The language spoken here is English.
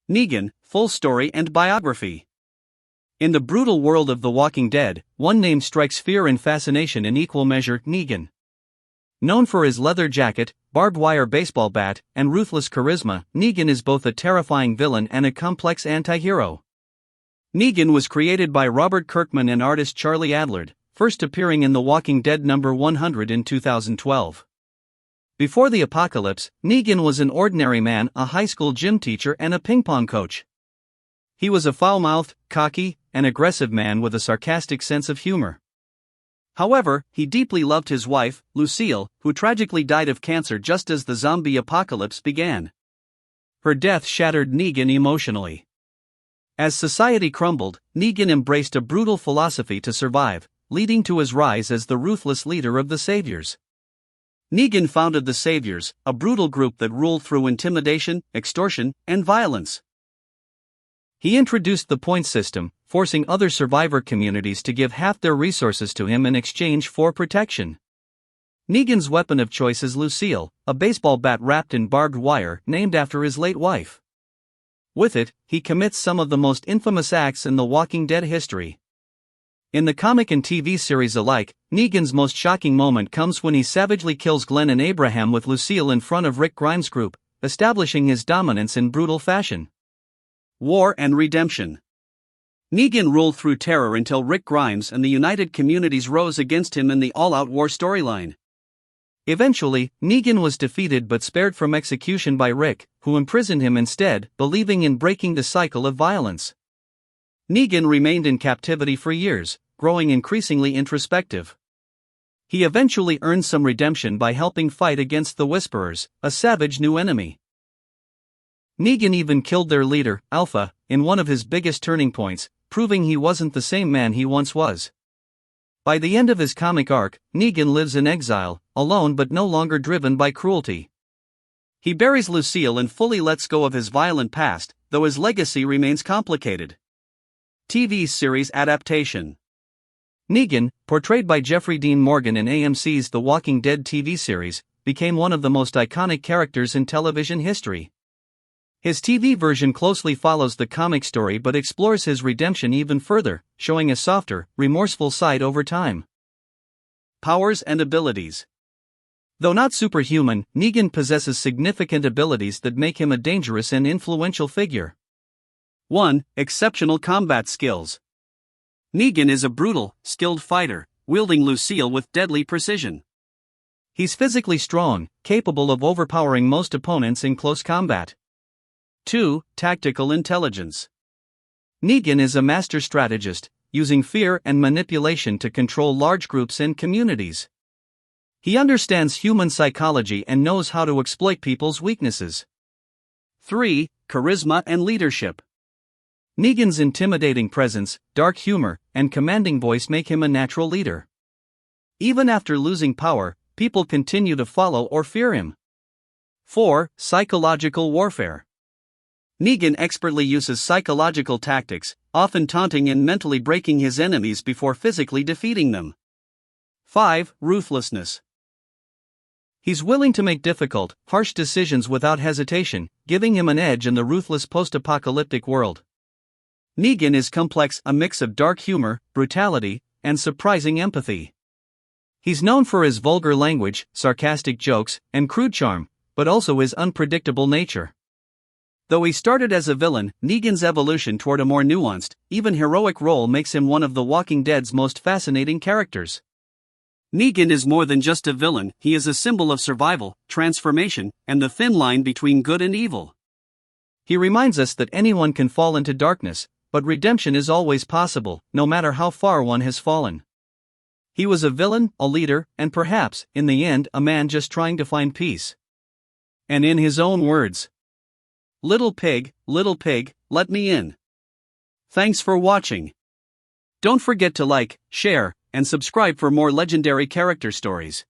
Negan, full story and biography. In the brutal world of The Walking Dead, one name strikes fear and fascination in equal measure: Negan. Known for his leather jacket, barbed-wire baseball bat, and ruthless charisma, Negan is both a terrifying villain and a complex anti-hero. Negan was created by Robert Kirkman and artist Charlie Adlard, first appearing in The Walking Dead number 100 in 2012. Before the apocalypse, Negan was an ordinary man, a high school gym teacher and a ping-pong coach. He was a foul-mouthed, cocky, and aggressive man with a sarcastic sense of humor. However, he deeply loved his wife, Lucille, who tragically died of cancer just as the zombie apocalypse began. Her death shattered Negan emotionally. As society crumbled, Negan embraced a brutal philosophy to survive, leading to his rise as the ruthless leader of the Saviors. Negan founded the Saviors, a brutal group that ruled through intimidation, extortion, and violence. He introduced the point system, forcing other survivor communities to give half their resources to him in exchange for protection. Negan's weapon of choice is Lucille, a baseball bat wrapped in barbed wire named after his late wife. With it, he commits some of the most infamous acts in The Walking Dead history. In the comic and TV series alike, Negan's most shocking moment comes when he savagely kills Glenn and Abraham with Lucille in front of Rick Grimes' group, establishing his dominance in brutal fashion. War and redemption. Negan ruled through terror until Rick Grimes and the United Communities rose against him in the all-out war storyline. Eventually, Negan was defeated but spared from execution by Rick, who imprisoned him instead, believing in breaking the cycle of violence. Negan remained in captivity for years, growing increasingly introspective. He eventually earned some redemption by helping fight against the Whisperers, a savage new enemy. Negan even killed their leader, Alpha, in one of his biggest turning points, proving he wasn't the same man he once was. By the end of his comic arc, Negan lives in exile, alone but no longer driven by cruelty. He buries Lucille and fully lets go of his violent past, though his legacy remains complicated. TV series adaptation. Negan, portrayed by Jeffrey Dean Morgan in AMC's The Walking Dead TV series, became one of the most iconic characters in television history. His TV version closely follows the comic story but explores his redemption even further, showing a softer, remorseful side over time. Powers and abilities. Though not superhuman, Negan possesses significant abilities that make him a dangerous and influential figure. 1. Exceptional combat skills. Negan is a brutal, skilled fighter, wielding Lucille with deadly precision. He's physically strong, capable of overpowering most opponents in close combat. 2. Tactical intelligence. Negan is a master strategist, using fear and manipulation to control large groups and communities. He understands human psychology and knows how to exploit people's weaknesses. 3. Charisma and leadership. Negan's intimidating presence, dark humor, and commanding voice make him a natural leader. Even after losing power, people continue to follow or fear him. 4. Psychological warfare. Negan expertly uses psychological tactics, often taunting and mentally breaking his enemies before physically defeating them. 5. Ruthlessness. He's willing to make difficult, harsh decisions without hesitation, giving him an edge in the ruthless post-apocalyptic world. Negan is complex, a mix of dark humor, brutality, and surprising empathy. He's known for his vulgar language, sarcastic jokes, and crude charm, but also his unpredictable nature. Though he started as a villain, Negan's evolution toward a more nuanced, even heroic role makes him one of The Walking Dead's most fascinating characters. Negan is more than just a villain, he is a symbol of survival, transformation, and the thin line between good and evil. He reminds us that anyone can fall into darkness, but redemption is always possible, no matter how far one has fallen. He was a villain, a leader, and perhaps, in the end, a man just trying to find peace. And in his own words, little pig, let me in. Thanks for watching. Don't forget to like, share, and subscribe for more legendary character stories.